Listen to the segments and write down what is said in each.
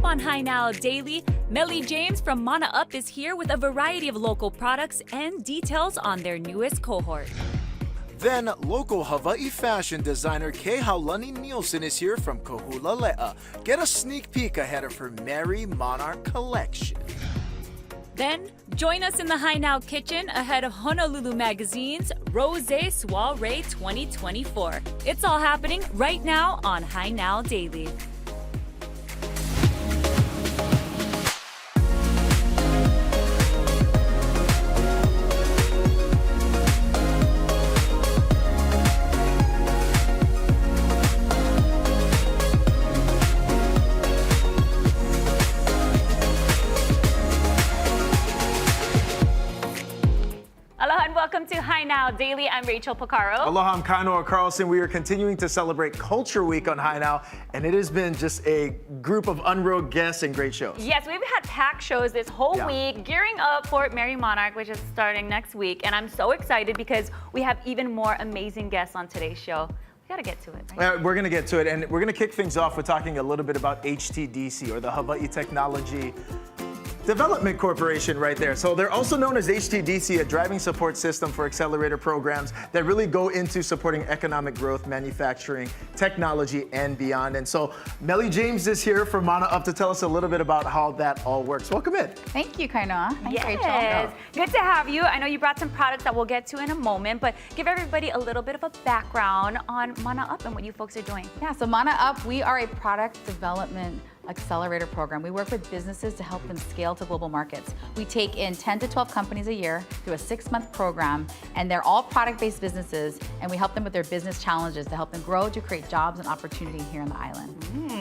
up on Hi Now Daily, Melly James from Mana Up is here with a variety of local products and details on their newest cohort. Then, local Hawaii fashion designer Kahula Lea is here from Kahula Lea. Get a sneak peek ahead of her Merry Monarch collection. Then, join us in the Hi Now kitchen ahead of Honolulu Magazine's Rosé Soiree 2024. It's all happening right now on Hi Now Daily. Aloha and welcome to Hi Now Daily. I'm Rachel Picaro. Aloha, I'm Kanoa Carlson. We are continuing to celebrate Culture Week on Hi Now, and it has been just a group of unreal guests and great shows. Yes, we've had packed shows this whole week, gearing up for Merry Monarch, which is starting next week. And I'm so excited because we have even more amazing guests on today's show. We gotta get to it, right? We're gonna get to it, and we're gonna kick things off with talking a little bit about HTDC, or the Hawaii Technology Development Corporation right there. So they're also known as HTDC, a driving support system for accelerator programs that really go into supporting economic growth, manufacturing, technology, and beyond. And so Melly James is here from Mana Up to tell us a little bit about how that all works. Welcome in. Thank you, Kainoa. Thanks, Rachel. Yes, good to have you. I know you brought some products that we'll get to in a moment, but give everybody a little bit of a background on Mana Up and what you folks are doing. Yeah, so Mana Up, we are a product development accelerator program. We work with businesses to help them scale to global markets. We take in 10 to 12 companies a year through a 6-month program, and they're all product-based businesses, and we help them with their business challenges to help them grow, to create jobs and opportunity here on the island.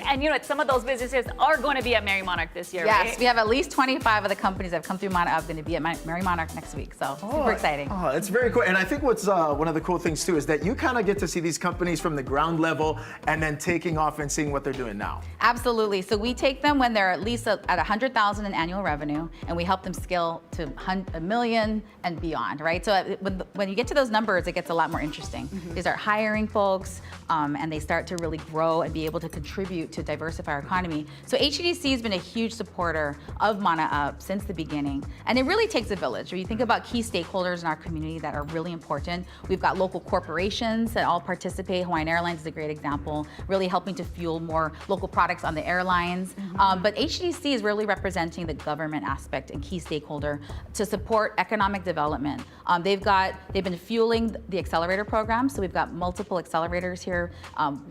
And you know, some of those businesses are going to be at Merry Monarch this year, Yes, right? we have at least 25 of the companies that have come through Mana Up going to be at Merry Monarch next week, so super exciting. Oh, it's very cool. And I think what's one of the cool things too is that you kind of get to see these companies from the ground level and then taking off and seeing what they're doing now. Absolutely. So we take them when they're at least at 100,000 in annual revenue, and we help them scale to $1 million and beyond, right? So when you get to those numbers, it gets a lot more interesting. They start hiring folks, and they start to really grow and be able to contribute to diversify our economy. So HTDC has been a huge supporter of Mana Up since the beginning, and it really takes a village. When you think about key stakeholders in our community that are really important, we've got local corporations that all participate. Hawaiian Airlines is a great example, really helping to fuel more local products on the airlines. But HTDC is really representing the government aspect and key stakeholder to support economic development. They've been fueling the accelerator program, so we've got multiple accelerators here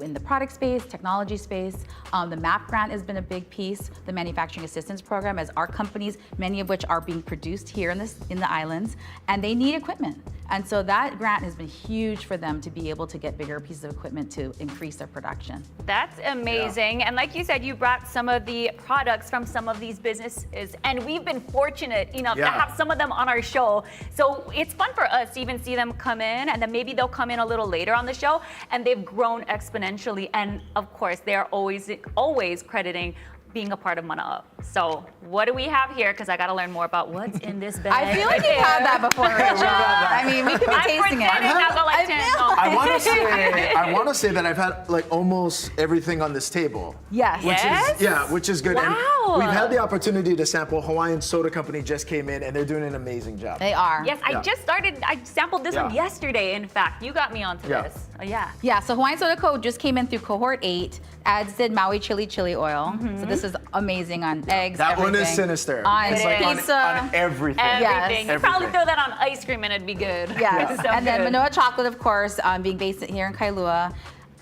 in the product space, technology space. The MAP grant has been a big piece, the manufacturing assistance program, as our companies, many of which are being produced here in the islands, and they need equipment. And so that grant has been huge for them to be able to get bigger pieces of equipment to increase their production. That's amazing. Yeah. And like you said, you brought some of the products from some of these businesses, and we've been fortunate enough to have some of them on our show. So it's fun for us to even see them come in, and then maybe they'll come in a little later on the show, and they've grown exponentially. And of course, they're always crediting being a part of Mana Up. So what do we have here? Because I got to learn more about what's in this bag. I feel like you've had that before, Rachel. I mean, we could be tasting it. I want to say that I've had like almost everything on this table. Yes. Which is good. Wow. And we've had the opportunity to sample. Hawaiian Soda Company just came in, and they're doing an amazing job. They are. Yes, I sampled this one yesterday, in fact. You got me onto this. Yeah, so Hawaiian Soda Co. just came in through cohort 8, adds did Maui chili oil. So this is amazing on eggs, That everything. one is sinister. On it's like pizza. on everything. Everything. You probably throw that on ice cream and it'd be good. Yes, So and then good. Manoa Chocolate, of course, being based here in Kailua.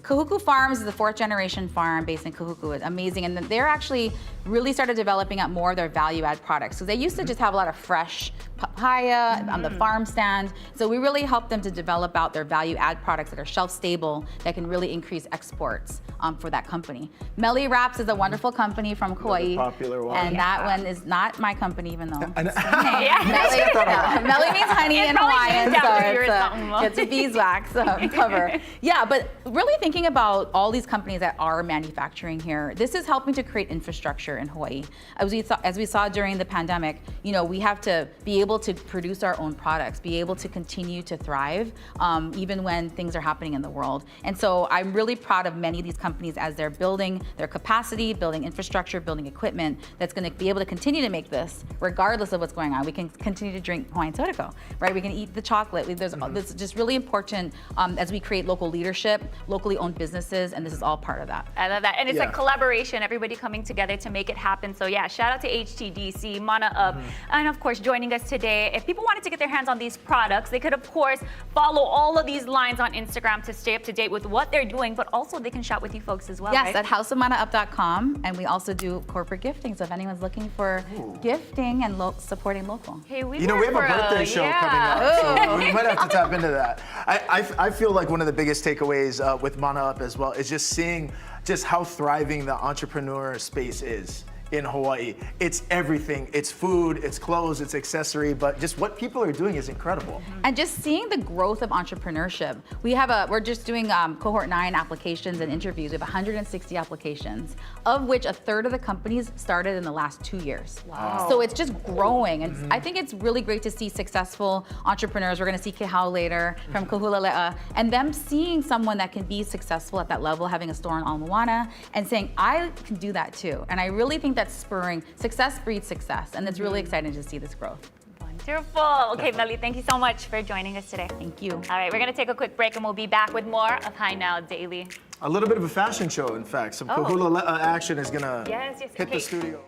Kahuku Farms is the 4th generation farm based in Kahuku. It's amazing, and they're actually really started developing out more of their value add products. So they used to just have a lot of fresh papaya on the farm stand. So we really helped them to develop out their value add products that are shelf stable, that can really increase exports for that company. Melly Wraps is a wonderful company from Kauai. Popular one. And that one is not my company, even though. Melly means honey in Hawaiian, so it's a beeswax cover. Yeah, but really thinking about all these companies that are manufacturing here, this is helping to create infrastructure in Hawaii. As we saw during the pandemic, you know, we have to be able to produce our own products, be able to continue to thrive, even when things are happening in the world. And so I'm really proud of many of these companies as they're building their capacity, building infrastructure, building equipment that's going to be able to continue to make this regardless of what's going on. We can continue to drink Hawaiian Sodako, right? We can eat the chocolate. There's this just really important as we create local leadership, locally owned businesses, and this is all part of that. I love that. And it's like collaboration, everybody coming together to make it happen. So yeah, shout out to HTDC, Mana Up, and of course joining us today. If people wanted to get their hands on these products, they could of course follow all of these lines on Instagram to stay up to date with what they're doing, but also they can shop with you folks as well, yes, right? at houseofmanaup.com, and we also do corporate gifting. So if anyone's looking for gifting and supporting local. Hey, we You know, we have a birthday show coming up, so we might have to tap into that. I feel like one of the biggest takeaways with Mana Up as well is just seeing just how thriving the entrepreneur space is in Hawaii. It's everything. It's food, it's clothes, it's accessory, but just what people are doing is incredible. And just seeing the growth of entrepreneurship. We're just doing cohort 9 applications and interviews. We have 160 applications, of which a third of the companies started in the last 2 years. Wow. So it's just growing. And I think it's really great to see successful entrepreneurs. We're gonna see Kehau later from Kahula Lea, and them seeing someone that can be successful at that level, having a store in Ala Moana, and saying, I can do that too. And I really think that's spurring success breeds success, and it's really exciting to see this growth. Wonderful. Okay, Melly, thank you so much for joining us today. Thank you. All right, we're going to take a quick break and we'll be back with more of Hi Now Daily. A little bit of a fashion show, in fact. Some Kahula Lea action is gonna hit the studio.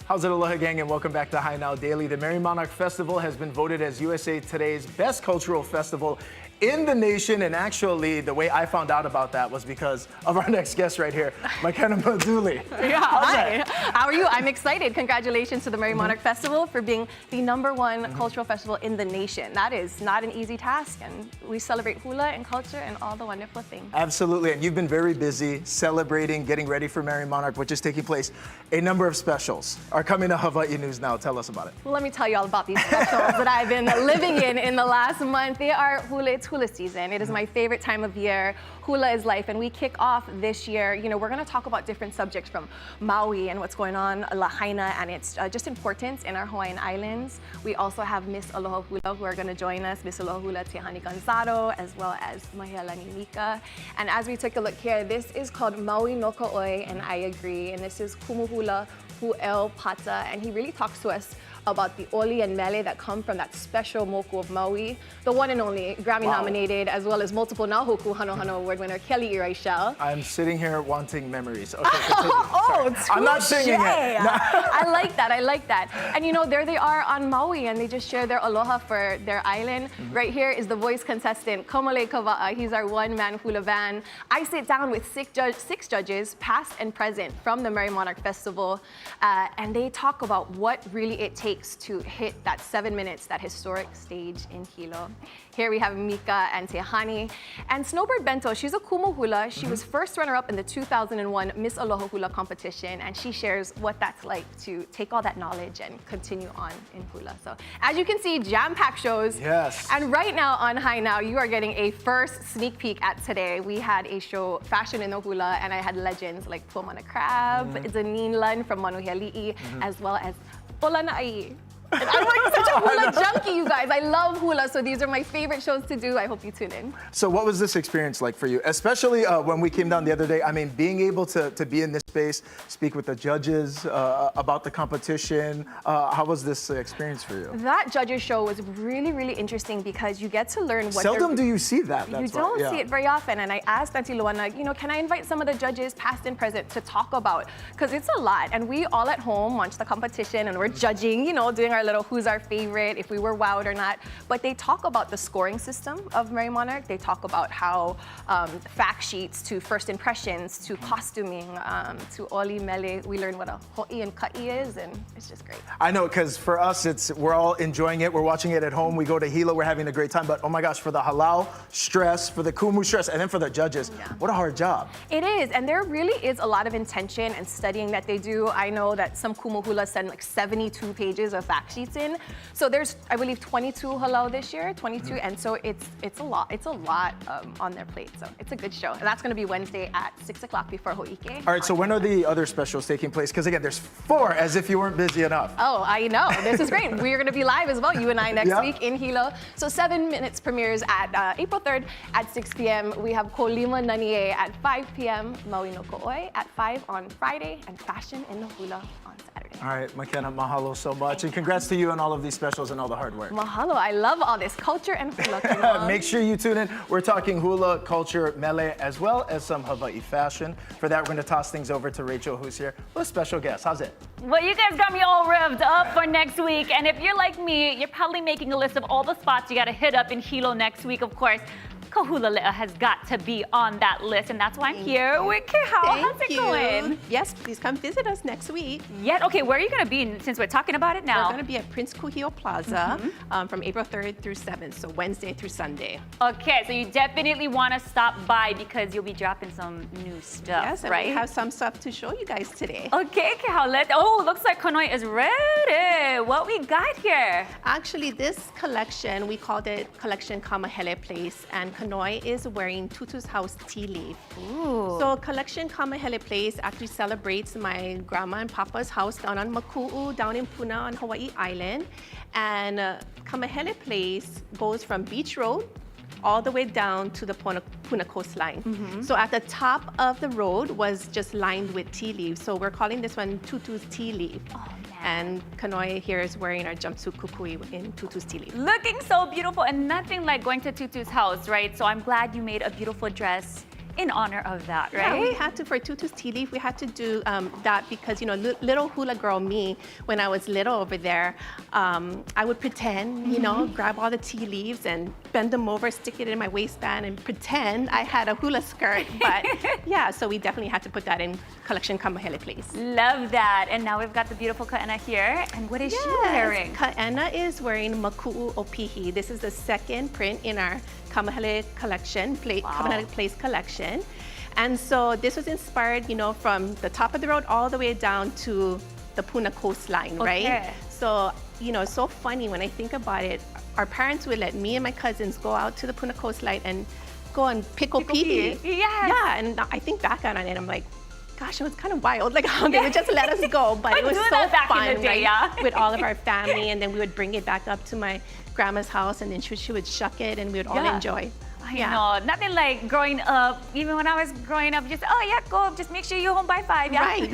How's it, Aloha gang, and welcome back to Hi Now Daily. The Merry Monarch Festival has been voted as USA Today's best cultural festival in the nation, and actually the way I found out about that was because of our next guest right here, McKenna Maduli. Yeah, hi. How are you? I'm excited. Congratulations to the Merry Monarch Festival for being the #1 cultural festival in the nation. That is not an easy task, and we celebrate hula and culture and all the wonderful things. Absolutely, and you've been very busy celebrating, getting ready for Merry Monarch, which is taking place. A number of specials are coming to Hawaii News Now. Tell us about it. Well, let me tell you all about these specials that I've been living in the last month. They are hula hula season. It is my favorite time of year. Hula is life, and we kick off this year. You know, we're going to talk about different subjects from Maui and what's going on, Lahaina, and its just importance in our Hawaiian Islands. We also have Miss Aloha Hula who are going to join us, Miss Aloha Hula Tehani Gonzalo, as well as Mahialani Mika. And as we take a look here, this is called Maui no Ka'oi, and I agree. And this is Kumuhula Hu'el Pata, and he really talks to us about the oli and mele that come from that special moku of Maui, the one and only Grammy nominated, as well as multiple Nahoku Hano Hano Award winner Kelly Iraishel. I'm sitting here wanting memories. Okay, continue. I'm not singing it. No. I like that. I like that. And you know, there they are on Maui, and they just share their aloha for their island. Right here is the voice contestant, Komole Kava'a. He's our one-man hula band. I sit down with six judges, past and present, from the Merry Monarch Festival, and they talk about what really it takes to hit that 7 minutes, that historic stage in Hilo. Here we have Mika and Tehani. And Snowbird Bento, she's a kumu hula. She was first runner-up in the 2001 Miss Aloha Hula competition, and she shares what that's like to take all that knowledge and continue on in hula. So as you can see, jam-packed shows. Yes. And right now on High Now, you are getting a first sneak peek at today. We had a show, Fashion in the Hula, and I had legends like Pumana Crab, Zanine Lun from Manuhiali'i, as well as Olanai. And I'm like such a hula junkie, you guys. I love hula, so these are my favorite shows to do. I hope you tune in. So what was this experience like for you? Especially when we came down the other day, I mean, being able to be in this space, speak with the judges about the competition. How was this experience for you? That judges show was really, really interesting because you get to learn what Seldom do you see that. You don't see it very often. And I asked Auntie Luana, you know, can I invite some of the judges, past and present, to talk about? Because it's a lot. And we all at home watch the competition and we're judging, you know, doing our little who's our favorite, if we were wowed or not. But they talk about the scoring system of Merry Monarch. They talk about how fact sheets to first impressions to costuming to oli mele. We learn what a ho'i and ka'i is, and it's just great. I know, because for us, we're all enjoying it. We're watching it at home. We go to Hilo, we're having a great time. But oh my gosh, for the halau stress, for the kumu stress, and then for the judges, what a hard job. It is, and there really is a lot of intention and studying that they do. I know that some kumu hula send like 72 pages of fact sheets in. So there's, I believe, 22 halau this year, 22, and so it's a lot. It's a lot on their plate. So it's a good show, and that's going to be Wednesday at 6 o'clock before Ho'ike. All right, so when are the other specials taking place? Because again, there's 4, as if you weren't busy enough. Oh, I know. This is great. We're going to be live as well, you and I, next week in Hilo. So 7 minutes premieres at April 3rd at 6 p.m. We have Kolima Nanie at 5 p.m., Maui no Ko'oi at 5 on Friday, and Fashion in the Hula on Saturday. All right, McKenna, mahalo so much. And congrats to you on all of these specials and all the hard work. Mahalo. I love all this culture and hula. Make sure you tune in. We're talking hula, culture, mele, as well as some Hawaii fashion. For that, we're going to toss things over to Rachel, who's here with a special guest. How's it? Well, you guys got me all revved up for next week. And if you're like me, you're probably making a list of all the spots you got to hit up in Hilo next week, of course. Kahula Lea has got to be on that list, and that's why I'm here with Kahau. How's it going? Yes, please come visit us next week. Yeah, okay, where are you going to be since we're talking about it now? We're going to be at Prince Kuhio Plaza from April 3rd through 7th, so Wednesday through Sunday. Okay, so you definitely want to stop by because you'll be dropping some new stuff, yes, and right? we have some stuff to show you guys today. Okay, Kahau, looks like Kanoi is ready. What we got here? Actually, this collection, we called it Collection Kamahele Place, and Kanoi is wearing Tutu's House tea leaf. Ooh. So Collection Kamahele Place actually celebrates my grandma and papa's house down on Maku'u, down in Puna on Hawaii Island. And Kamahele Place goes from Beach Road all the way down to the Puna coastline. So at the top of the road was just lined with tea leaves. So we're calling this one Tutu's Tea Leaf. Oh, and Kanoi here is wearing our jumpsuit kukui in Tutu's tea leaf. Looking so beautiful, and nothing like going to Tutu's house, right? So I'm glad you made a beautiful dress in honor of that, right? Yeah, we had to, for Tutu's tea leaf, we had to do that because, you know, little hula girl me, when I was little over there, I would pretend, you know, grab all the tea leaves and bend them over, stick it in my waistband and pretend I had a hula skirt. But yeah, so we definitely had to put that in Collection Kamahele Place. Love that. And now we've got the beautiful Kaena here. And what is she wearing? Kaena is wearing Maku'u Opihi. This is the second print in our Kamahele collection, Kamahele Place collection. And so this was inspired, you know, from the top of the road all the way down to the Puna coastline, right? So, you know, it's so funny when I think about it. Our parents would let me and my cousins go out to the Puna coastline and go and pickle pee. Yes. Yeah, and I think back on it, I'm like, gosh, it was kind of wild. Like, they would just let us go, but it was so back fun, in the day, right? yeah. With all of our family, and then we would bring it back up to my grandma's house, and then she would shuck it, and we would all enjoy. I know, nothing like growing up, even when I was growing up, just, oh yeah, go, just make sure you're home by 5, yeah? Right.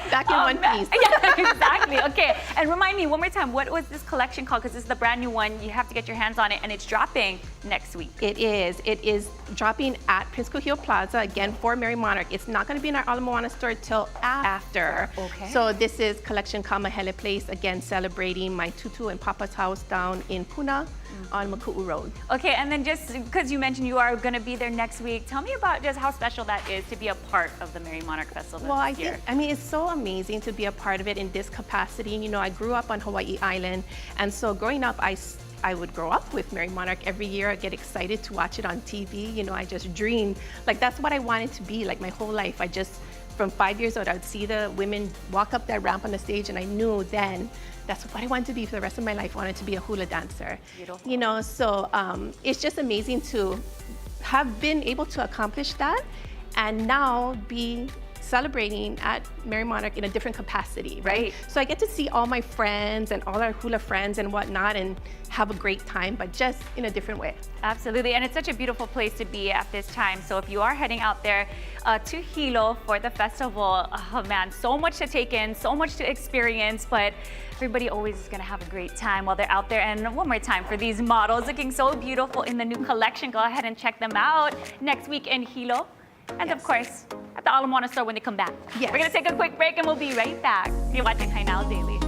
Back in one piece. Yeah, exactly, okay. And remind me one more time, what was this collection called? Because this is the brand new one, you have to get your hands on it, and it's dropping next week. It is dropping at Prince Kuhio Plaza, again, for Merry Monarch. It's not gonna be in our Ala Moana store till after. Okay. So this is Collection Kamahele Place, again, celebrating my tutu and papa's house down in Puna on Maku'u Road. Okay, and then just because you mentioned you are going to be there next week, tell me about just how special that is to be a part of the Merry Monarch Festival Well, this year. I mean, it's so amazing to be a part of it in this capacity. You know, I grew up on Hawaii Island, and so growing up, I would grow up with Merry Monarch every year. I get excited to watch it on TV. You know, I just dreamed, like that's what I wanted to be, like my whole life. From 5 years old, I would see the women walk up that ramp on the stage, and I knew then that's what I wanted to be for the rest of my life. I wanted to be a hula dancer. Beautiful. You know, so it's just amazing to have been able to accomplish that and now be celebrating at Merry Monarch in a different capacity, right? So I get to see all my friends and all our hula friends and whatnot and have a great time, but just in a different way. Absolutely, and it's such a beautiful place to be at this time. So if you are heading out there to Hilo for the festival, oh man, so much to take in, so much to experience, but everybody always is gonna have a great time while they're out there. And one more time for these models looking so beautiful in the new collection, go ahead and check them out next week in Hilo. And of course, at the Ala Moana store when they come back. Yes. We're gonna take a quick break and we'll be right back. You're watching Hai Now Daily.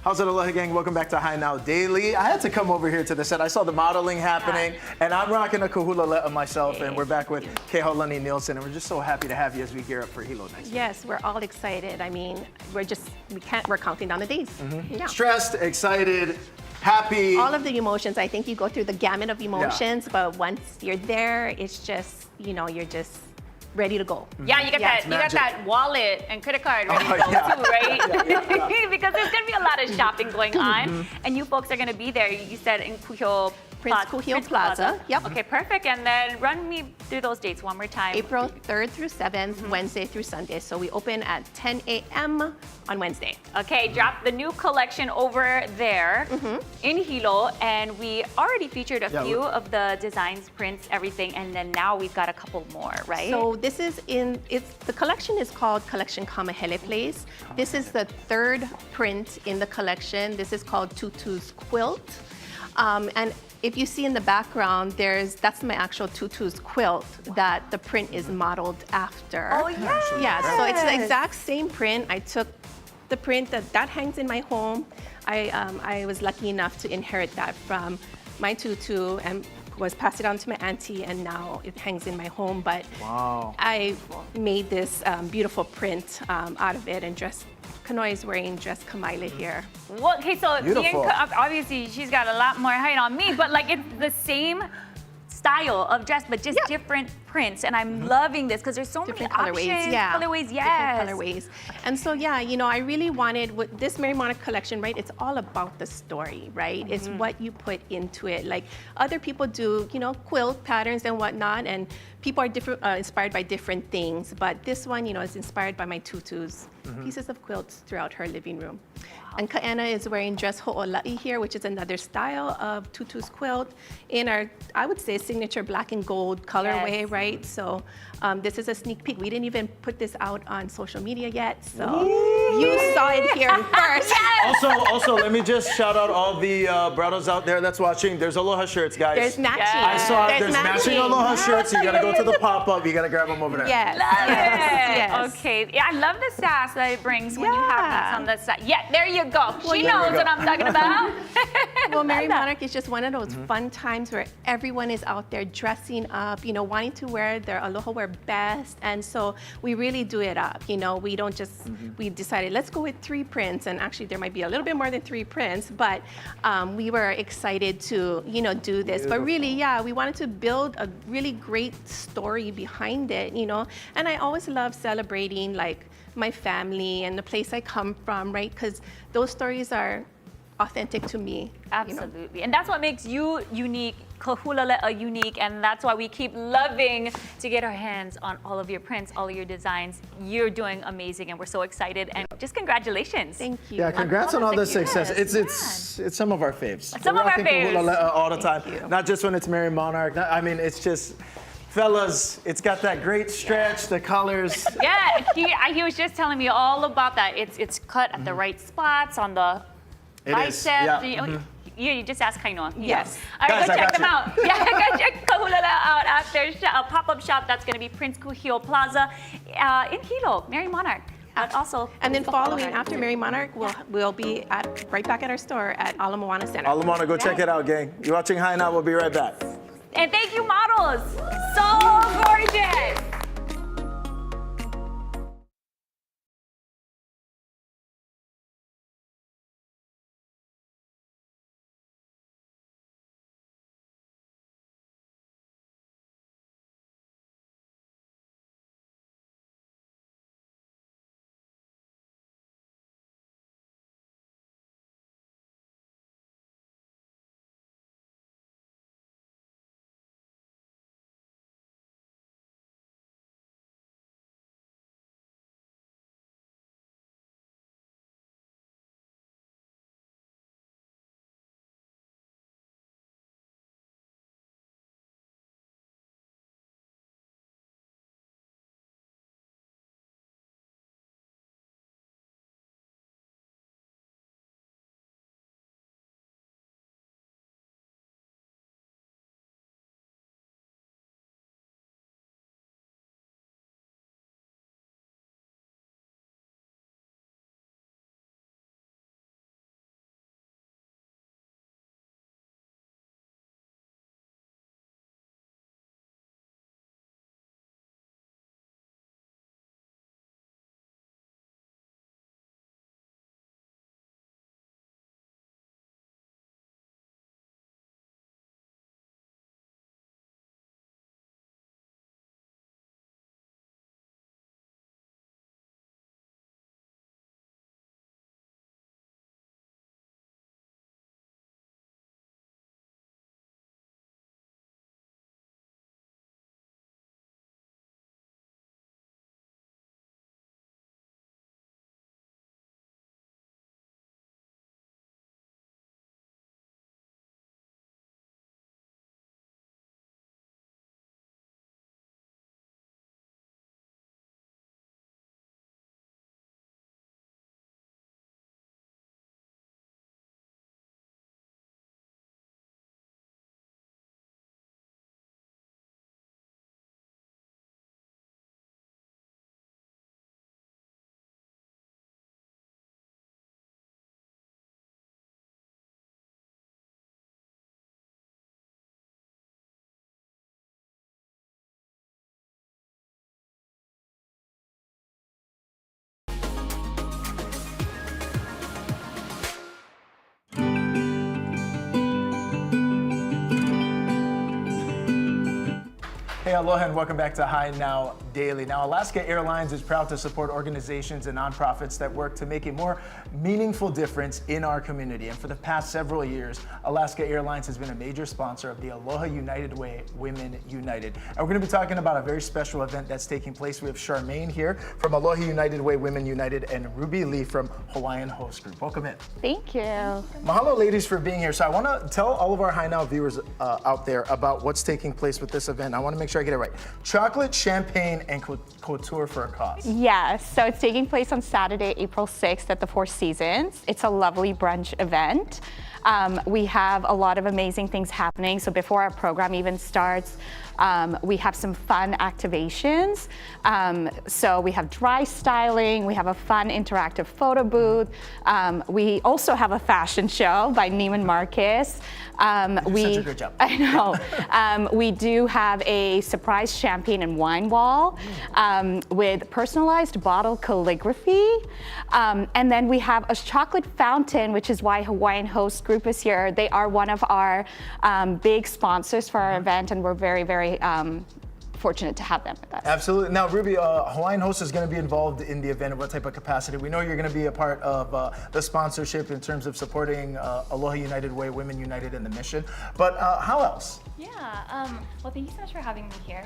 How's it, Aloha gang? Welcome back to Hai Now Daily. I had to come over here to the set. I saw the modeling happening, and I'm rocking a Kahula Lea myself, and we're back with Kahula Lea, and we're just so happy to have you as we gear up for Hilo next week. Yes, we're all excited. I mean, we're counting down the days. Yeah. Stressed, excited, happy. All of the emotions. I think you go through the gamut of emotions, but once you're there, it's just, you're just ready to go. Yeah, you got that wallet and credit card ready to go too, right? Because there's gonna be a lot of shopping going on, and you folks are gonna be there. You said in Kuhio Prince Kuhio Plaza. Yep. Okay, perfect. And then run me through those dates one more time. April 3rd through 7th, Wednesday through Sunday. So we open at 10 a.m. on Wednesday. Okay, drop the new collection over there in Hilo, and we already featured a few of the designs, prints, everything, and then now we've got a couple more, right? So this is the collection is called Collection Kamahele Place. This is the third print in the collection. This is called Tutu's Quilt. And if you see in the background, that's my actual Tutu's quilt that the print is modeled after. Oh, yeah. Yeah, so it's the exact same print. I took the print that hangs in my home. I was lucky enough to inherit that from my tutu and was passed it on to my auntie, and now it hangs in my home. But I made this beautiful print out of it and dressed. Kanoe is wearing dress Kamaile here. Well, okay, so Beautiful. obviously she's got a lot more height on me, but like it's the same style of dress, but just different prints. And I'm loving this because there's so Different many colorways, options, yeah. colorways, yes. Different colorways. And so, yeah, I really wanted, with this Merry Monarch collection, right, it's all about the story, right? It's what you put into it. Like other people do, quilt patterns and whatnot, and people are different, inspired by different things. But this one, is inspired by my tutus, pieces of quilts throughout her living room. And Kaena is wearing dress ho'ola'i here, which is another style of tutu's quilt in our, I would say, signature black and gold colorway, right? So this is a sneak peek. We didn't even put this out on social media yet, so you saw it here first. Also, let me just shout out all the brados out there that's watching. There's aloha shirts, guys. There's matching. I saw it. There's matching aloha shirts. You gotta go to the pop-up. You gotta grab them over there. Yes. Love it. Okay. Yeah, I love the sass that it brings when you have these on the side. Yeah, there you go. She knows what I'm talking about. Well, Merry Monarch is just one of those fun times where everyone is out there dressing up, wanting to wear their aloha wear best. And so we really do it up. We don't just, we decided let's go with 3 prints. And actually there might be a little bit more than 3 prints, but we were excited to, do this. But really, yeah, we wanted to build a really great story behind it, And I always love celebrating like my family and the place I come from, right? Because those stories are authentic to me. Absolutely. And that's what makes you unique, Kahula Lea unique, and that's why we keep loving to get our hands on all of your prints, all of your designs. You're doing amazing, and we're so excited. And just congratulations. Thank you. Yeah, congrats on all the success. Yes, It's some of our faves. Some of our faves. Kahula Lea all the time. you. Not just when it's Merry Monarch. I mean, it's just, fellas, it's got that great stretch, the colors. Yeah, he was just telling me all about that. It's cut at the right spots on the bicep. Yeah. You just ask Kainoa. Yes. All right, Guys, go I check got them you. out. Yeah, go check Kahula Lea out after a pop-up shop that's going to be Prince Kuhio Plaza in Hilo, Merry Monarch. And also, And then following after Merry Monarch, we'll be right back at our store at Ala Moana Center. Ala Moana, go check it out, gang. You're watching High Now. We'll be right back. And thank you, models. So gorgeous. aloha and welcome back to High Now Daily. Now, Alaska Airlines is proud to support organizations and nonprofits that work to make a more meaningful difference in our community. And for the past several years, Alaska Airlines has been a major sponsor of the Aloha United Way Women United. And we're going to be talking about a very special event that's taking place. We have Charmaine here from Aloha United Way Women United and Ruby Lee from Hawaiian Host Group. Welcome in. Thank you. Mahalo, ladies, for being here. So I want to tell all of our High Now viewers out there about what's taking place with this event. I want to make sure I get it right. Chocolate, champagne, and couture for a cause. Yes, so it's taking place on Saturday, April 6th at the Four Seasons. It's a lovely brunch event. We have a lot of amazing things happening. So before our program even starts, we have some fun activations. So we have dry styling, we have a fun interactive photo booth. We also have a fashion show by Neiman Marcus. You do such a good job. I know. We do have a surprise champagne and wine wall with personalized bottle calligraphy. And then we have a chocolate fountain, which is why Hawaiian Host Group is here. They are one of our big sponsors for our event, and we're very, very fortunate to have them with us. Absolutely. Now, Ruby, Hawaiian Host is going to be involved in the event. In what type of capacity? We know you're going to be a part of the sponsorship in terms of supporting Aloha United Way, Women United, and the mission. But how else? Yeah, well, thank you so much for having me here.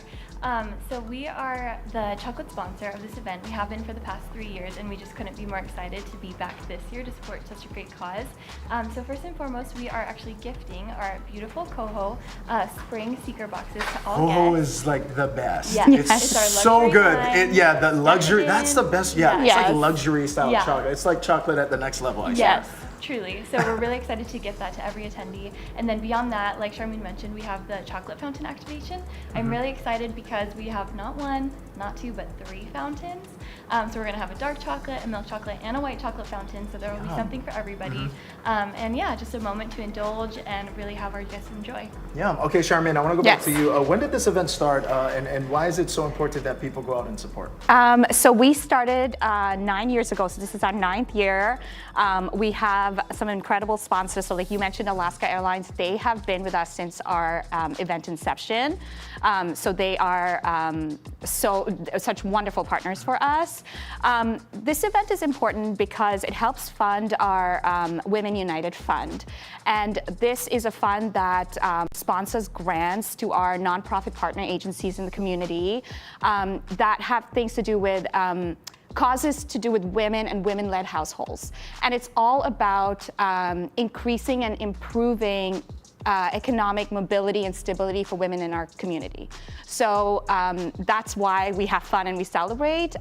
So we are the chocolate sponsor of this event. We have been for the past 3 years, and we just couldn't be more excited to be back this year to support such a great cause. So first and foremost, we are actually gifting our beautiful Koho spring seeker boxes to all Koho guests. is like the best. Yeah. It's It's our so luxury good. line. Yeah, the luxury, Decadent. that's the best. Yeah, it's Yes. like luxury style Yeah. chocolate. It's like chocolate at the next level, I Yes, truly. So we're really excited to give that to every attendee. And then beyond that, like Charmaine mentioned, we have the chocolate fountain activation. I'm really excited because we have not one, not two, but 3 fountains. So we're gonna have a dark chocolate, a milk chocolate, and a white chocolate fountain. So there will be something for everybody. And yeah, just a moment to indulge and really have our guests enjoy. Yeah. Okay, Charmaine, I want to go back Yes. to you. When did this event start, and why is it so important that people go out and support? So we started 9 years ago, so this is our 9th year. We have some incredible sponsors. So like you mentioned, Alaska Airlines, they have been with us since our event inception. So they are such wonderful partners for us. This event is important because it helps fund our Women United Fund. And this is a fund that sponsors grants to our nonprofit partner agencies in the community that have things to do with causes to do with women and women-led households. And it's all about increasing and improving economic mobility and stability for women in our community. So that's why we have fun and we celebrate.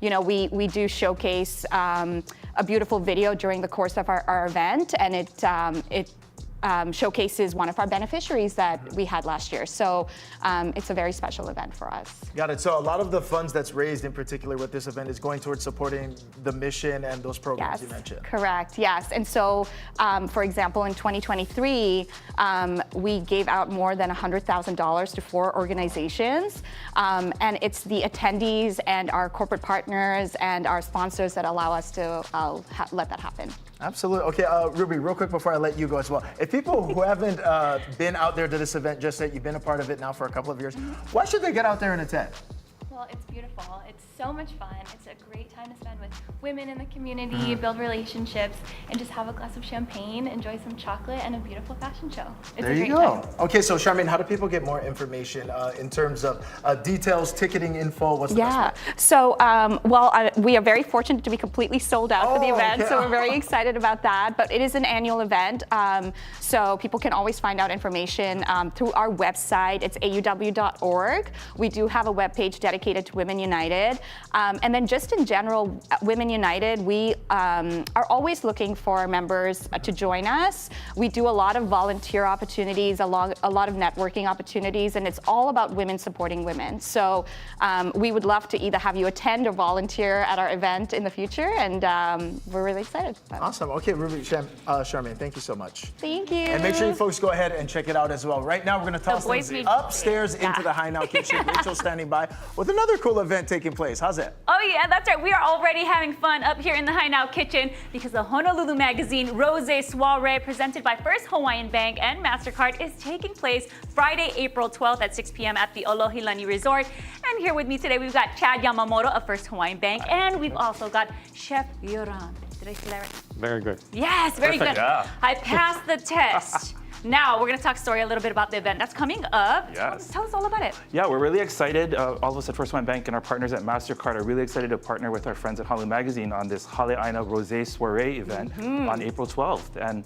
You know, we do showcase a beautiful video during the course of our event, and it showcases one of our beneficiaries that we had last year. So it's a very special event for us. Got it. So a lot of the funds that's raised in particular with this event is going towards supporting the mission and those programs Yes, you mentioned. correct, yes. And so, for example, in 2023, we gave out more than $100,000 to 4 organizations. And it's the attendees and our corporate partners and our sponsors that allow us to let that happen. Absolutely. Okay, Ruby, real quick before I let you go as well. If people who haven't been out there to this event, just that you've been a part of it now for a couple of years, why should they get out there and attend? Well, it's beautiful. It's so much fun. It's a great time to spend with women in the community, build relationships, and just have a glass of champagne, enjoy some chocolate, and a beautiful fashion show. It's There a you great go. time. Okay, so Charmaine, how do people get more information in terms of details, ticketing info? What's the best way? So, we are very fortunate to be completely sold out for the event, okay. so we're very excited about that. But it is an annual event, so people can always find out information through our website. It's auw.org. We do have a webpage dedicated to Women United. And then just in general, Women United, we are always looking for members to join us. We do a lot of volunteer opportunities, a lot of networking opportunities, and it's all about women supporting women. So we would love to either have you attend or volunteer at our event in the future, and we're really excited. Awesome. Okay, Ruby, Charmaine, thank you so much. Thank you. And make sure you folks go ahead and check it out as well. Right now, we're going to toss boys things need- upstairs into the High Now kitchen. Rachel's standing by with another another cool event taking place. How's it? Oh yeah, that's right. We are already having fun up here in the High Now Kitchen because the Honolulu magazine Rosé Soiree presented by First Hawaiian Bank and MasterCard is taking place Friday, April 12th at 6 p.m. at the Alohilani Resort. And here with me today, we've got Chad Yamamoto of First Hawaiian Bank, and we've also got Chef Yoran. Did I say that right? Very good. Yes, very Perfect. good. Yeah. I passed the test. Now, we're going to talk story a little bit about the event that's coming up. Yes. Tell us all about it. Yeah, we're really excited. All of us at First Hawaiian Bank and our partners at MasterCard are really excited to partner with our friends at Honolulu Magazine on this Hale'aina Rosé Soiree event on April 12th. And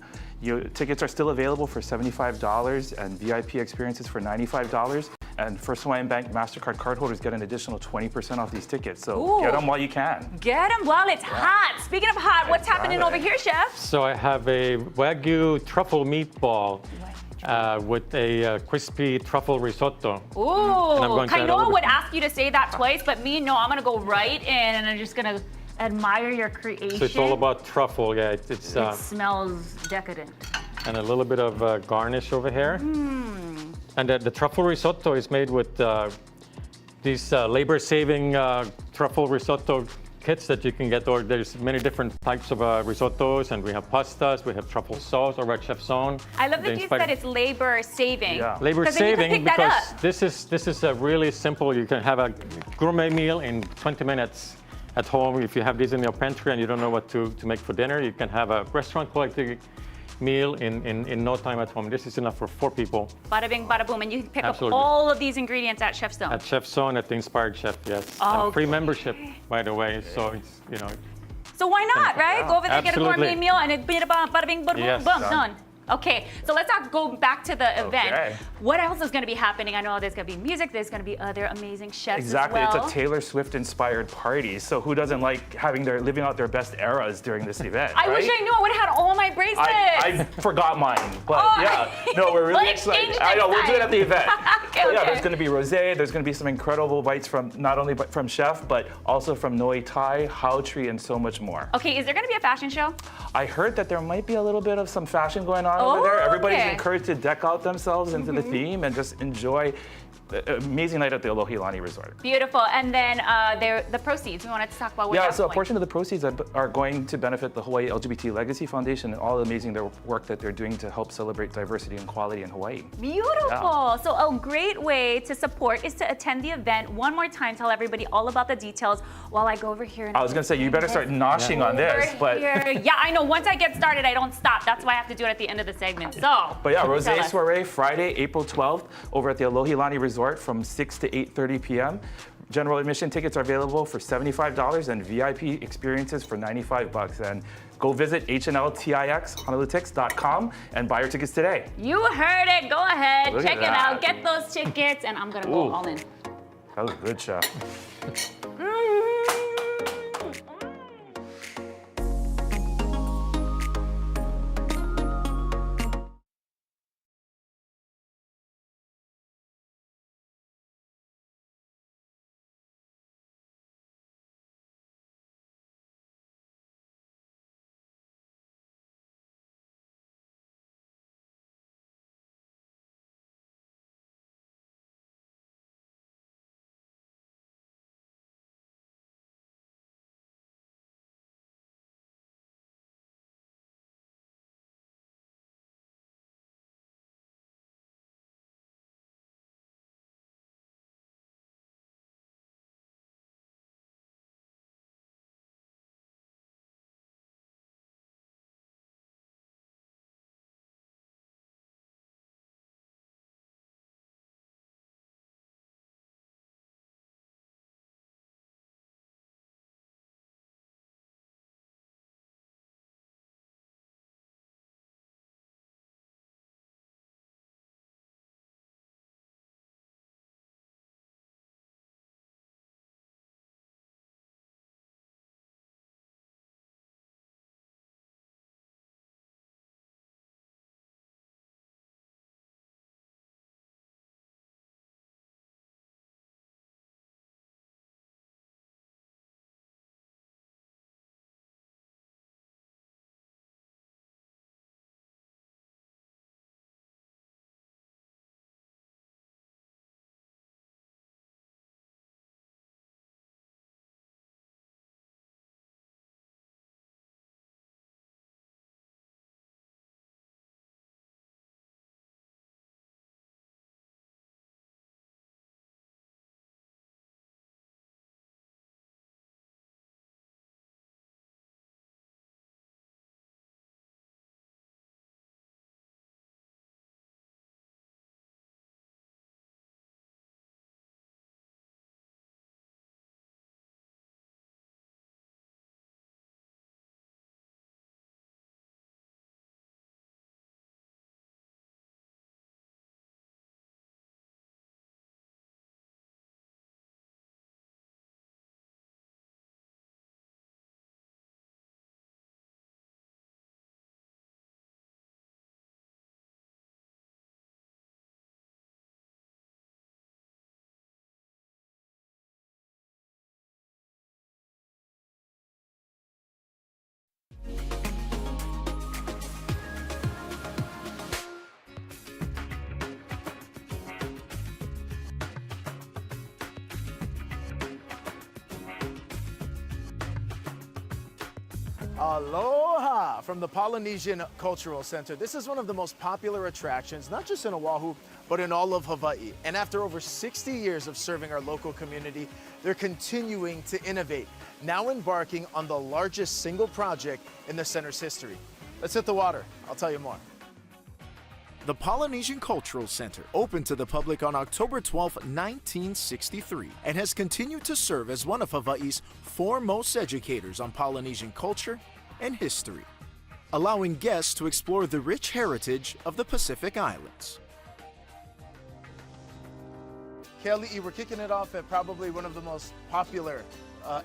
tickets are still available for $75 and VIP experiences for $95. And First Hawaiian Bank MasterCard cardholders get an additional 20% off these tickets. So get them while you can. Get them while it's hot. Speaking of hot, what's happening over here, Chef? So I have a wagyu truffle meatball with a crispy truffle risotto. Ooh, I'm going to add a Kainoa little would bit- ask you to say that twice, but me, no, I'm going to go right in and I'm just going to admire your creation. So it's all about truffle, yeah. It smells decadent. and a little bit of garnish over here. And the truffle risotto is made with these labor-saving truffle risotto kits that you can get. Or there's many different types of risottos, and we have pastas, we have truffle sauce over at Chef's Own. I love that you said it's labor saving. Yeah. Labor 'Cause then you can saving pick that because up. this is a really simple. You can have a gourmet meal in 20 minutes at home. If you have these in your pantry and you don't know what to make for dinner, you can have a restaurant quality meal in no time at home. This is enough for 4 people. Bada bing, bada boom. And you can pick Absolutely. up all of these ingredients at Chef's Zone. At Chef's Own, at the Inspired Chef, yes. Oh, Free membership, by the way. So it's So why not, right? Go over there, get a gourmet Absolutely. meal, and it bada bing, bada boom, Yes. boom, done. Okay, so let's go back to the event. Okay. What else is going to be happening? I know there's going to be music. There's going to be other amazing chefs Exactly, as well. it's a Taylor Swift-inspired party. So who doesn't like living out their best eras during this event? I wish I knew. I would have had all my bracelets. I forgot mine, but Oh, yeah, no, we're really We'll excited. exchange I know, next we'll do it time. at the event. Okay, So yeah, okay. there's going to be rosé. There's going to be some incredible bites from not only from Chef, but also from Noi Tai, How Tree, and so much more. Okay, is there going to be a fashion show? I heard that there might be a little bit of some fashion going on over there. Everybody's okay. encouraged to deck out themselves into the theme and just enjoy an amazing night at the Alohilani Resort. Beautiful. And then the proceeds. We wanted to talk about what Yeah, that's so a going. portion of the proceeds are going to benefit the Hawaii LGBT Legacy Foundation and all the amazing work that they're doing to help celebrate diversity and equality in Hawaii. Beautiful. So a great way to support is to attend the event. One more time, tell everybody all about the details while I go over here. And I was going to say, you better start noshing on this, over but here. Yeah, I know. Once I get started, I don't stop. That's why I have to do it at the end of the segment. So. But yeah, tell Rosé us. Soiree, Friday, April 12th, over at the Alohilani Resort from 6 to 8:30 p.m. General admission tickets are available for $75 and VIP experiences for $95. And go visit HNLTIX, and buy your tickets today. You heard it. Go ahead. Look at Check it that. out. Get those tickets, and I'm going to go Ooh. all in. That was good, Chef. Aloha from the Polynesian Cultural Center. This is one of the most popular attractions, not just in Oahu, but in all of Hawaii. And after over 60 years of serving our local community, they're continuing to innovate, now embarking on the largest single project in the center's history. Let's hit the water. I'll tell you more. The Polynesian Cultural Center opened to the public on October 12, 1963, and has continued to serve as one of Hawaii's foremost educators on Polynesian culture and history, allowing guests to explore the rich heritage of the Pacific Islands. Keali'i, we're kicking it off at probably one of the most popular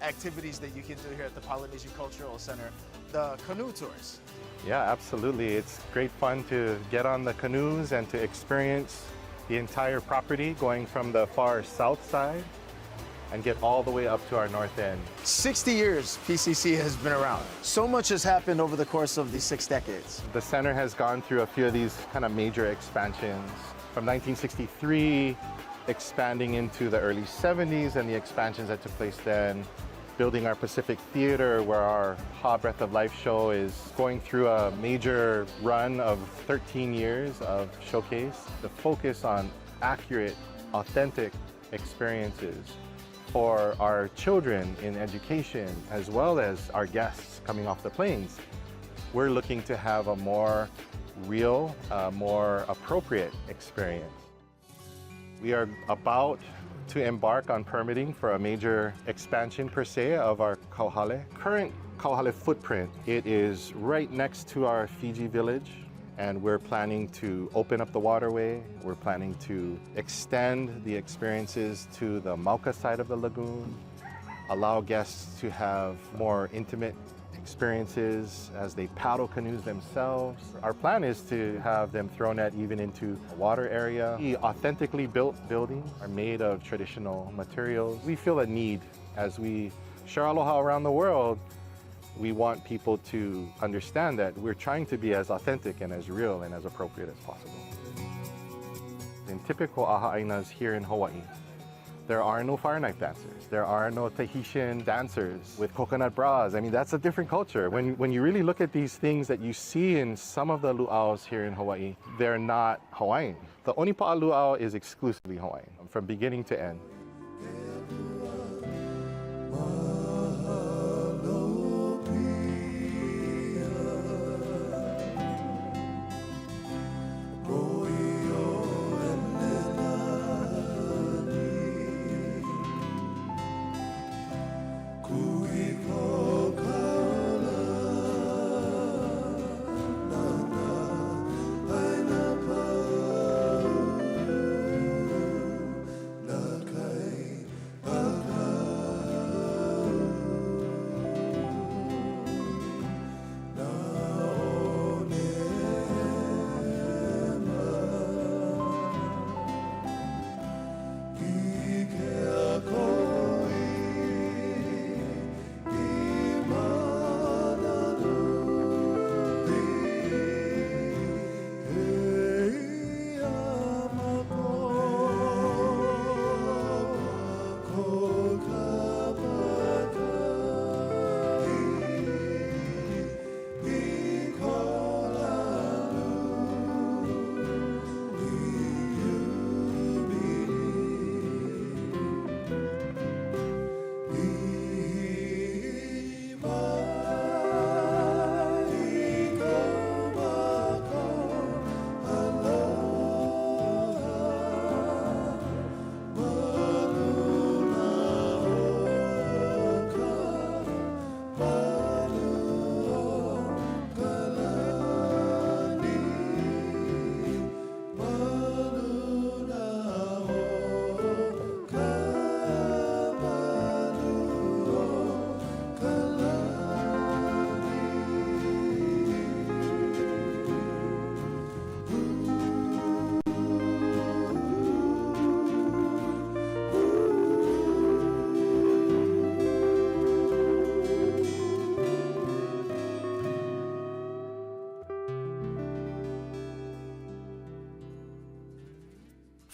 activities that you can do here at the Polynesian Cultural Center, the canoe tours. Yeah, absolutely. It's great fun to get on the canoes and to experience the entire property, going from the far south side and get all the way up to our north end. 60 years PCC has been around. So much has happened over the course of these 6 decades. The center has gone through a few of these kind of major expansions. From 1963, expanding into the early 70s and the expansions that took place then. Building our Pacific Theater, where our Ha Breath of Life show is going through a major run of 13 years of showcase. The focus on accurate, authentic experiences for our children in education, as well as our guests coming off the planes. We're looking to have a more real, more appropriate experience. We are about to embark on permitting for a major expansion per se of our kauhale. Current kauhale footprint, it is right next to our Fiji village, and we're planning to open up the waterway. We're planning to extend the experiences to the Mauka side of the lagoon, allow guests to have more intimate experiences as they paddle canoes themselves. Our plan is to have them thrown at even into a water area. The authentically built buildings are made of traditional materials. We feel a need as we share aloha around the world. We want people to understand that we're trying to be as authentic and as real and as appropriate as possible. In typical aha'ainas here in Hawaii, there are no fire knife dancers. There are no Tahitian dancers with coconut bras. I mean, that's a different culture. When you really look at these things that you see in some of the luau's here in Hawaii, they're not Hawaiian. The Onipa'a luau is exclusively Hawaiian, from beginning to end.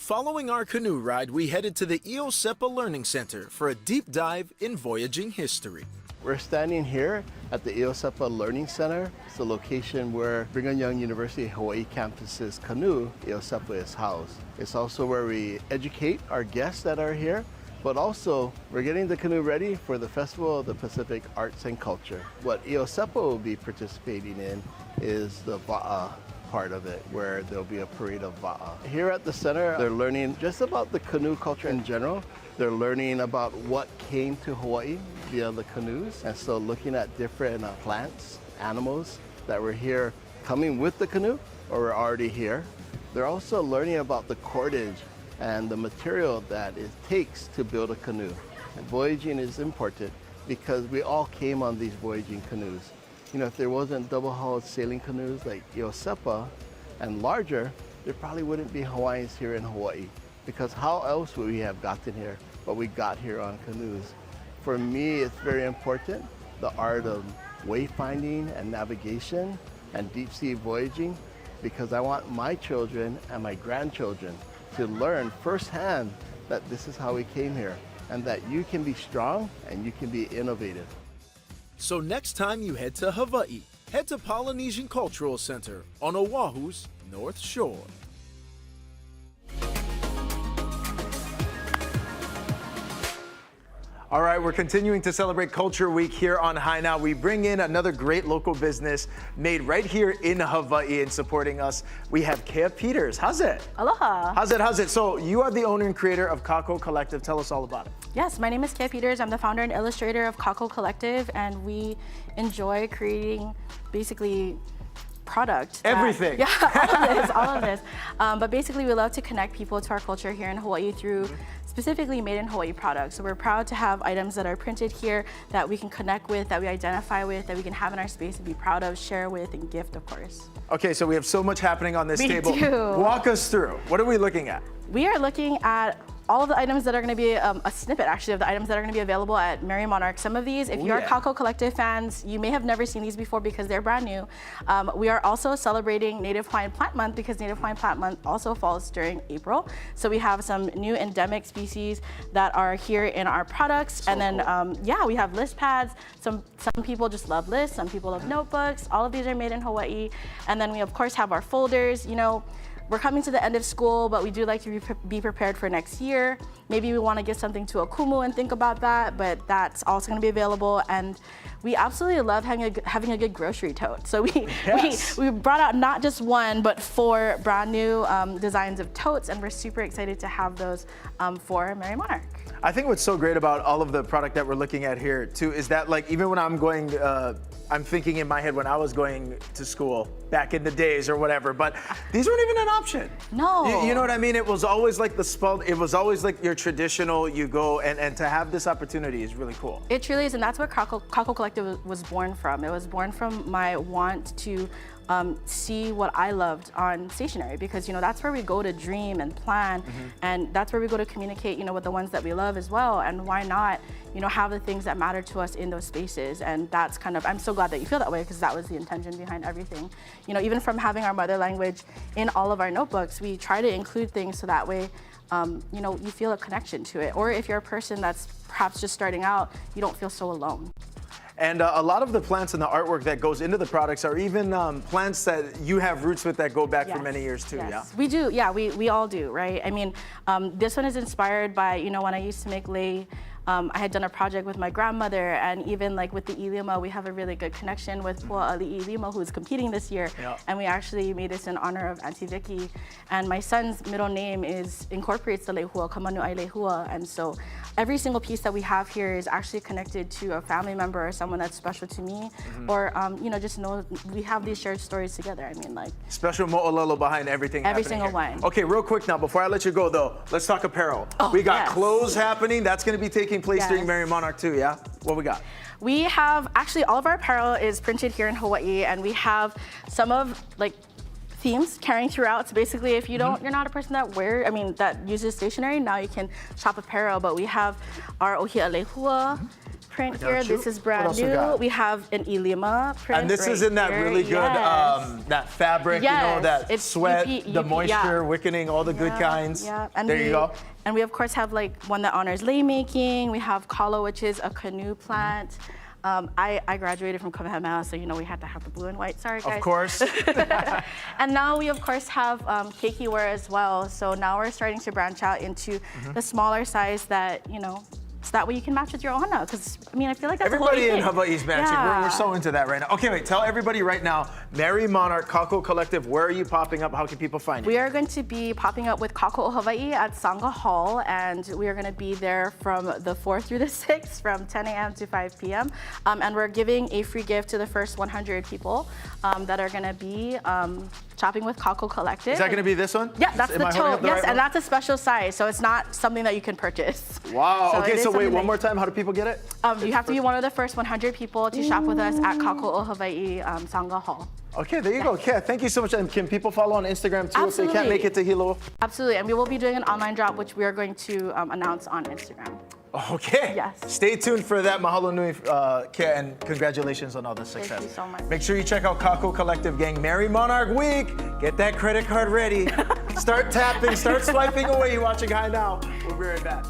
Following our canoe ride, we headed to the Iosepa Learning Center for a deep dive in voyaging history. We're standing here at the Iosepa Learning Center. It's the location where Brigham Young University Hawaii campus's canoe, Iosepa, is housed. It's also where we educate our guests that are here, but also we're getting the canoe ready for the Festival of the Pacific Arts and Culture. What Iosepa will be participating in is the va'a part of it, where there'll be a parade of va'a. Here at the center, they're learning just about the canoe culture in general. They're learning about what came to Hawaii via the canoes, and so looking at different plants, animals that were here coming with the canoe or were already here. They're also learning about the cordage and the material that it takes to build a canoe. And voyaging is important because we all came on these voyaging canoes. You know, if there wasn't double-hulled sailing canoes like Iosepa and larger, there probably wouldn't be Hawaiians here in Hawaii, because how else would we have gotten here? But we got here on canoes. For me, it's very important, the art of wayfinding and navigation and deep sea voyaging, because I want my children and my grandchildren to learn firsthand that this is how we came here, and that you can be strong and you can be innovative. So next time you head to Hawaii, head to Polynesian Cultural Center on Oahu's North Shore. All right, we're continuing to celebrate Culture Week here on High Now. We bring in another great local business made right here in Hawaii, and supporting us, we have Kea Peters. How's it? Aloha. How's it? So you are the owner and creator of Koko Collective. Tell us all about it. Yes, my name is Kea Peters. I'm the founder and illustrator of Koko Collective, and we enjoy creating basically product. Everything. All of this. But basically, we love to connect people to our culture here in Hawaii through specifically made in Hawaii products. So we're proud to have items that are printed here that we can connect with, that we identify with, that we can have in our space and be proud of, share with, and gift, of course. Okay, so we have so much happening on this table. We do. Walk us through. What are we looking at? We are looking at all of the items that are going to be a snippet, actually, of the items that are going to be available at Merry Monarch. Some of these, if you're Koko Collective fans, you may have never seen these before because they're brand new. We are also celebrating Native Hawaiian Plant Month because Native Hawaiian Plant Month also falls during April. So we have some new endemic species that are here in our products. So and then, cool. We have list pads. Some people just love lists. Some people love notebooks. All of these are made in Hawaii. And then we, of course, have our folders. You know, we're coming to the end of school, but we do like to be prepared for next year. Maybe we want to give something to a kumu and think about that, but that's also going to be available. And we absolutely love having a good grocery tote. So we brought out not just one, but 4 brand new designs of totes, and we're super excited to have those for Merry Monarch. I think what's so great about all of the product that we're looking at here too is that, like, even when I'm going, I'm thinking in my head when I was going to school back in the days or whatever, but these weren't even an option. No. You know what I mean? It was always like it was always like your traditional, you go, and to have this opportunity is really cool. It truly is, and that's where Koko Collective was born from. It was born from my want to see what I loved on stationery, because, you know, that's where we go to dream and plan, and that's where we go to communicate, you know, with the ones that we love as well. And why not, you know, have the things that matter to us in those spaces? And that's kind of, I'm so glad that you feel that way, because that was the intention behind everything. You know, even from having our mother language in all of our notebooks, we try to include things so that way, you know, you feel a connection to it. Or if you're a person that's perhaps just starting out, you don't feel so alone. And a lot of the plants and the artwork that goes into the products are even plants that you have roots with that go back for many years too, yeah? We do, yeah, we all do, right? I mean, this one is inspired by, you know, when I used to make lei, I had done a project with my grandmother, and even like with the Ilima, we have a really good connection with Pua'ali'i Ilima, who's competing this year. And we actually made this in honor of Auntie Vicky. And my son's middle name incorporates the lehua, Kamanu'ai lehua. And so every single piece that we have here is actually connected to a family member or someone that's special to me, or you know, just know we have these shared stories together. I mean, like, special mo'olelo behind everything. Every single here. one. Okay, real quick now, before I let you go though, let's talk apparel. We got clothes happening. That's going to be taking place during Merry Monarch too, yeah? What we got? We have, actually, all of our apparel is printed here in Hawaii, and we have some of, like, themes carrying throughout. So basically, if you don't, you're not a person that uses stationery, now you can shop apparel. But we have our Ohia Lehua print here. This is brand new. We have an Ilima print. And this is in that really good, that fabric, you know, that sweat, the moisture, wickening, all the good kinds. Yeah. And there you go. And we, of course, have like one that honors lei making. We have kalo, which is a canoe plant. I graduated from Kamehameha, so we had to have the blue and white. Sorry, guys. Of course. And now we, of course, have keiki wear as well. So now we're starting to branch out into the smaller size that, so that way you can match with your ohana. Because, I feel like that's everybody a whole in Hawaii's matching. Yeah. We're so into that right now. Okay, wait, tell everybody right now, Merry Monarch, Koko Collective, where are you popping up? How can people find you? We are going to be popping up with Kako Hawaii at Sangha Hall, and we are going to be there from the 4th through the 6th, from 10 a.m. to 5 p.m. And we're giving a free gift to the first 100 people that are going to be shopping with Koko Collective. Is that going to be this one? Yeah, that's Am the I holding tote. up the Yes, right and one? that's a special size, so it's not something that you can purchase. Wow. So Okay, it is so wait, something one that- more time. How do people get it? You have to be one of the first 100 people to shop with us at Kako Hawaii Sangha Hall. Okay, there you go. Okay, thank you so much. And can people follow on Instagram too if they can't Absolutely. make it to Hilo? Absolutely, and we will be doing an online drop, which we are going to announce on Instagram. Okay. Yes. Stay tuned for that. Mahalo nui, Kia, and congratulations on all the success. Thank you so much. Make sure you check out Koko Collective, gang. Merry Monarch Week. Get that credit card ready. Start tapping, start swiping away. You're watching High Now. We'll be right back.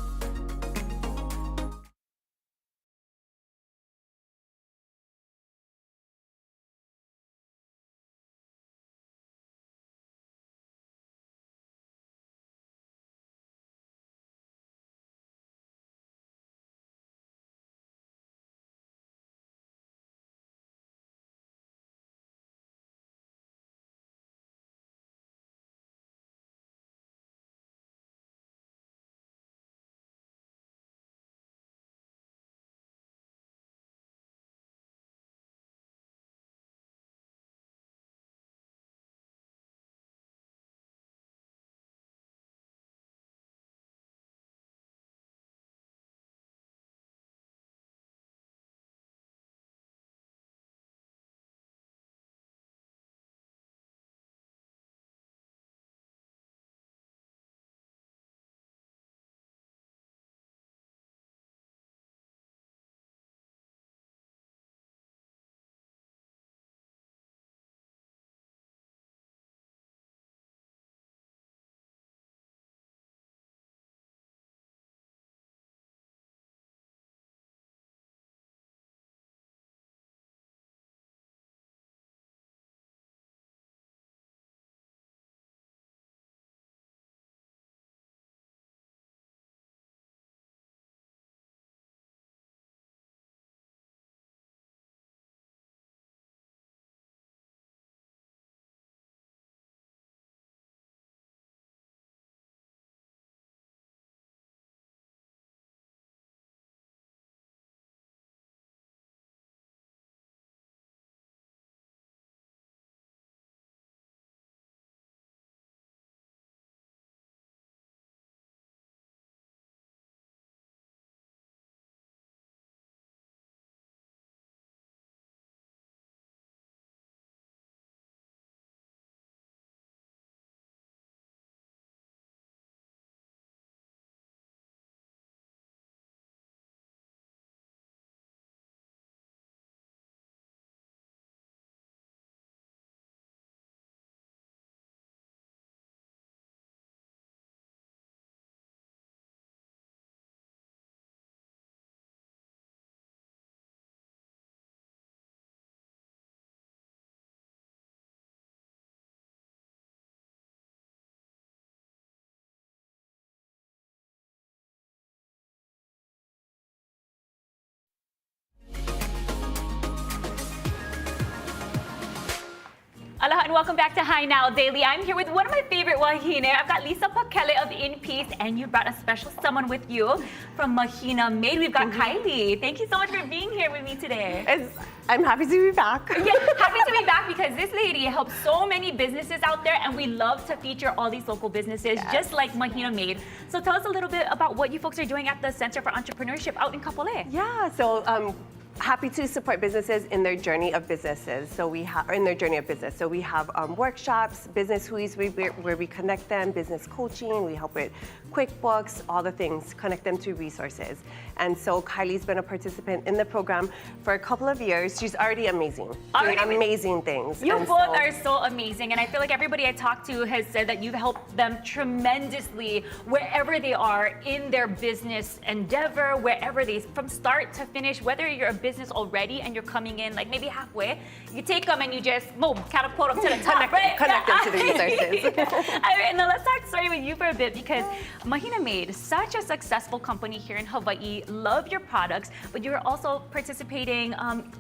Aloha and welcome back to High Now Daily. I'm here with one of my favorite wahine. I've got Lisa Pakele of In Peace, and you brought a special someone with you from Mahina Made. We've got Kylie. Thank you so much for being here with me today. I'm happy to be back. Yeah, happy to be back because this lady helps so many businesses out there, and we love to feature all these local businesses, just like Mahina Made. So tell us a little bit about what you folks are doing at the Center for Entrepreneurship out in Kapolei. Yeah, so happy to support businesses in their journey of businesses. So we have in their journey of business. So we have workshops, business huis where we connect them, business coaching. We help with QuickBooks, all the things, connect them to resources. And so Kylie's been a participant in the program for a couple of years. She's already amazing, doing amazing things. You And both are so amazing, and I feel like everybody I talked to has said that you've helped them tremendously wherever they are in their business endeavor, wherever they, from start to finish, whether you're a business already and you're coming in like maybe halfway, you take them and you just boom, catapult them to the top, right? Connect them to the resources. All right, now let's start starting with you for a bit because Mahina made such a successful company here in Hawaii. Love your products, but you're also participating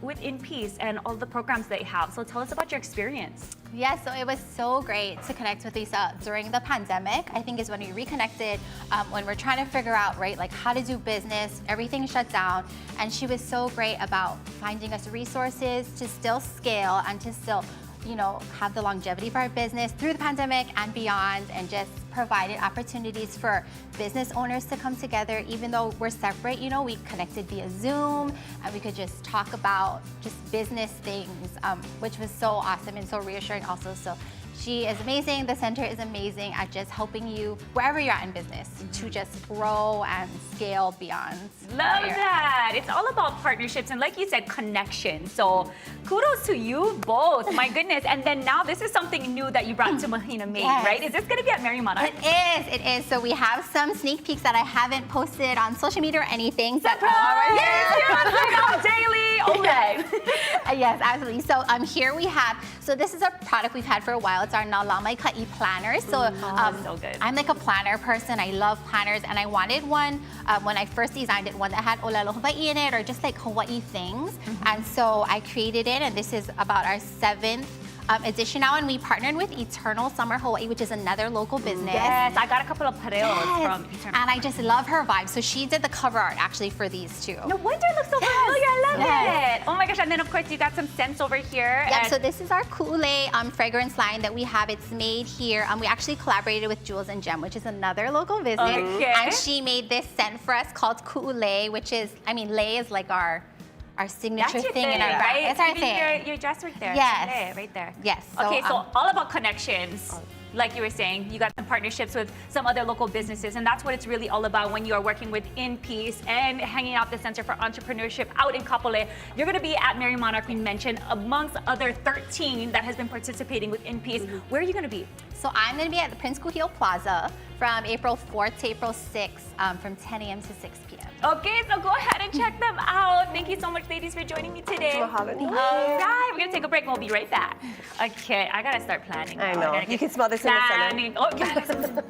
with In Peace and all the programs they have. So tell us about your experience. Yes, so it was so great to connect with Lisa during the pandemic. I think is when we reconnected, when we're trying to figure out, right, like how to do business, everything shut down. And she was so great about finding us resources to still scale and to still, have the longevity of our business through the pandemic and beyond, and just provided opportunities for business owners to come together. Even though we're separate, we connected via Zoom and we could just talk about just business things, which was so awesome and so reassuring also. So she is amazing. The center is amazing at just helping you wherever you're at in business to just grow and scale beyond. Love that. It's all about partnerships and like you said, connection. So kudos to you both. My goodness. And then now this is something new that you brought to Mahina Made, right? Is this going to be at Merry Monarch? It is. So we have some sneak peeks that I haven't posted on social media or anything. Yes, you're on daily. Okay. Yes, absolutely. So here we have, so this is a product we've had for a while. It's our Nalamai Ka'i planner. So, so good. I'm like a planner person. I love planners, and I wanted one when I first designed it, one that had Olelo Hawaii in it, or just like Hawaii things. And so I created it, and this is about our 7th edition now, and we partnered with Eternal Summer Hawaii, which is another local business. Yes, I got a couple of pareos from Eternal. And I just love her vibe. So she did the cover art actually for these two. No wonder it looks so familiar. I love it. Oh my gosh, and then of course you got some scents over here. Yeah, so this is our Ku'ule fragrance line that we have. It's made here. We actually collaborated with Jules and Gem, which is another local business. Okay. And she made this scent for us called Ku'ule, which is, lei is like our signature thing in our brand. Right? It's our Even thing. your dress right there. Yes. Right there. Yes. Okay, so all about connections. Like you were saying, you got some partnerships with some other local businesses, and that's what it's really all about when you are working with In Peace and hanging out the Center for Entrepreneurship out in Kapolei. You're going to be at Merry Monarch, we mentioned, amongst other 13 that has been participating with In Peace. Where are you going to be? So I'm going to be at the Prince Kuhio Plaza from April 4th to April 6th from 10 a.m. to 6 p.m. Okay, so go ahead and check them out. Thank you so much, ladies, for joining me today. All right, we're going to take a break and we'll be right back. Okay, I got to start planning. I know. You can smell this in the center. Oh, yes.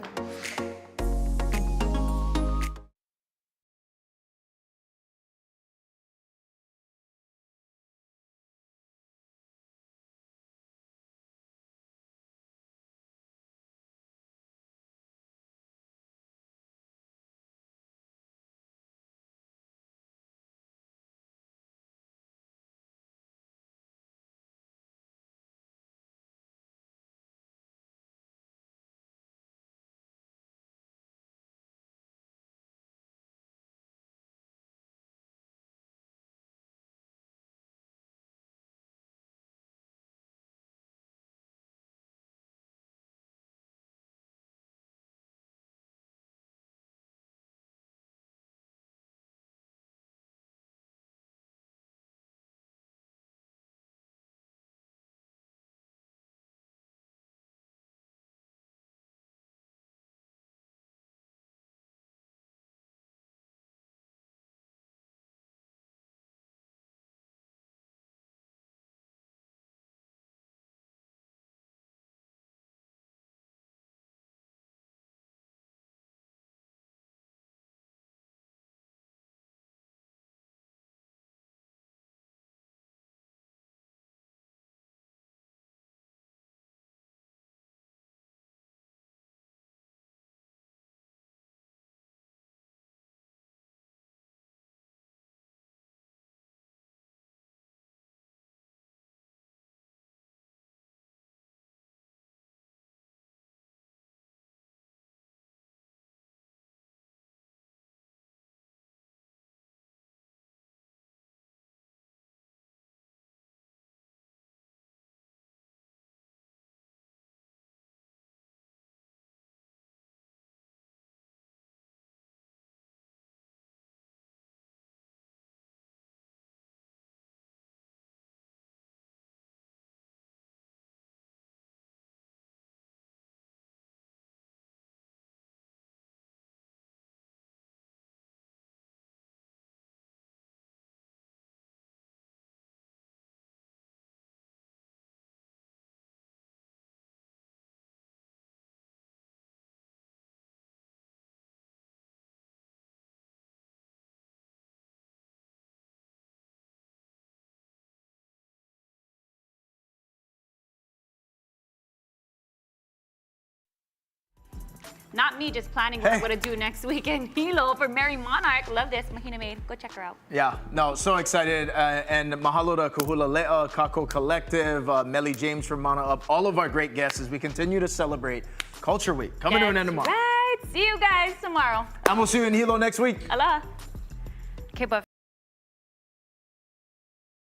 Not me just planning what I'm going to do next week in Hilo for Merry Monarch. Love this. Mahina made. Go check her out. Yeah, no, so excited. And mahalo to Kahula Lea, Koko Collective, Melly James from Mana Up, all of our great guests as we continue to celebrate Culture Week. Coming to an end tomorrow. Right. See you guys tomorrow. And we'll see you in Hilo next week. Aloha. Okay, but